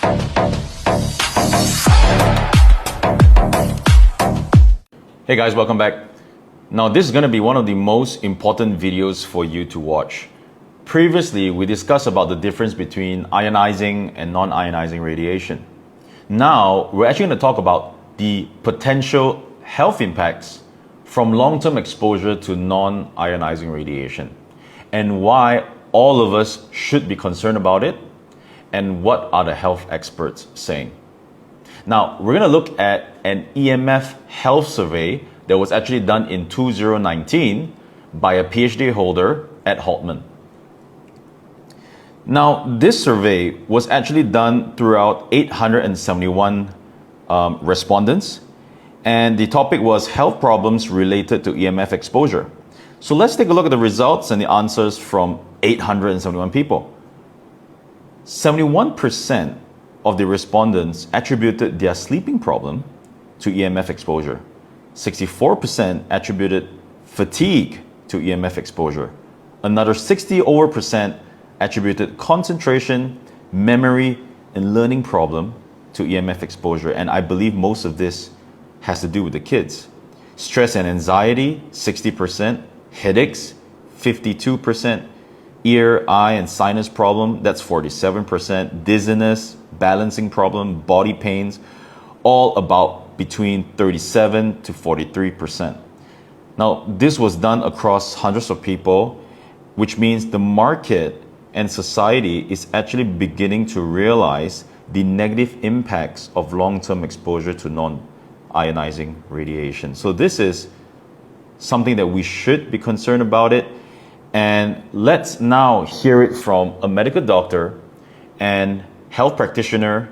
Hey guys, welcome back. Now this is going to be one of the most important videos for you to watch. Previously, we discussed about the difference between ionizing and non-ionizing radiation. Now, we're actually going to talk about the potential health impacts from long-term exposure to non-ionizing radiation and why all of us should be concerned about it and what are the health experts saying. Now, we're going to look at an EMF health survey that was actually done in 2019 by a PhD holder at Haltman. Now, this survey was actually done throughout 871 respondents, and the topic was health problems related to EMF exposure. So let's take a look at the results and the answers from 871 people. 71% of the respondents attributed their sleeping problem to EMF exposure. 64% attributed fatigue to EMF exposure. Another 60% attributed concentration, memory, and learning problem to EMF exposure. And I believe most of this has to do with the kids. Stress and anxiety, 60%. Headaches, 52%. Ear, eye, and sinus problem, that's 47%. Dizziness, balancing problem, body pains, all about between 37 to 43%. Now, this was done across hundreds of people, which means the market and society is actually beginning to realize the negative impacts of long-term exposure to non-ionizing radiation. So this is something that we should be concerned about it. And let's now hear it from a medical doctor and health practitioner,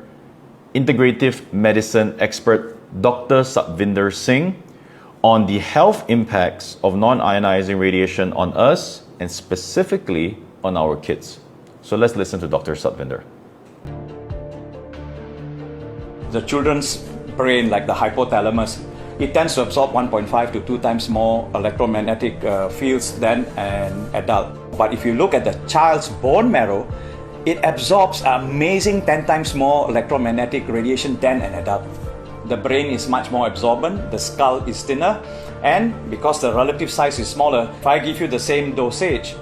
integrative medicine expert, Dr. Satvinder Singh, on the health impacts of non-ionizing radiation on us and specifically on our kids. So let's listen to Dr. Satvinder. The children's brain, like the hypothalamus, it tends to absorb 1.5 to 2 times more electromagnetic fields than an adult. But if you look at the child's bone marrow, it absorbs an amazing 10 times more electromagnetic radiation than an adult. The brain is much more absorbent, the skull is thinner, and because the relative size is smaller, if I give you the same dosage,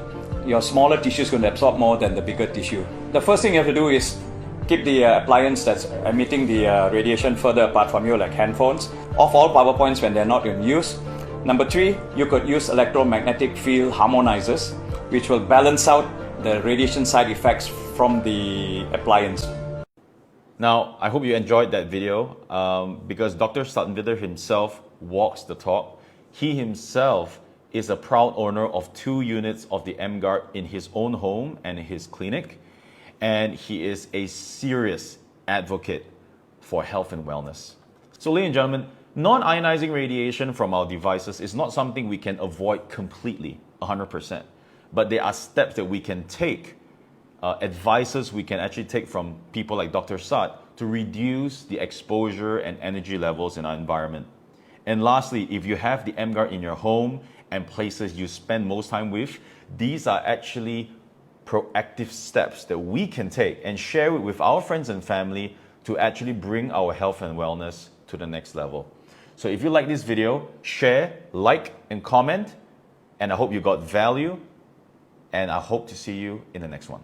your smaller tissue is going to absorb more than the bigger tissue. The first thing you have to do is keep the appliance that's emitting the radiation further apart from you, like handphones. Off all power points when they're not in use. Number 3, you could use electromagnetic field harmonizers, which will balance out the radiation side effects from the appliance. Now, I hope you enjoyed that video because Dr. Satvinder himself walks the talk. He himself is a proud owner of 2 units of the MGuard in his own home and in his clinic. And he is a serious advocate for health and wellness. So ladies and gentlemen, non-ionizing radiation from our devices is not something we can avoid completely, 100%. But there are steps that we can take, advices we can actually take from people like Dr. Sat to reduce the exposure and energy levels in our environment. And lastly, if you have the MGuard in your home and places you spend most time with, these are actually proactive steps that we can take and share it with our friends and family to actually bring our health and wellness to the next level. So if you like this video, share, like, and comment, and I hope you got value, and I hope to see you in the next one.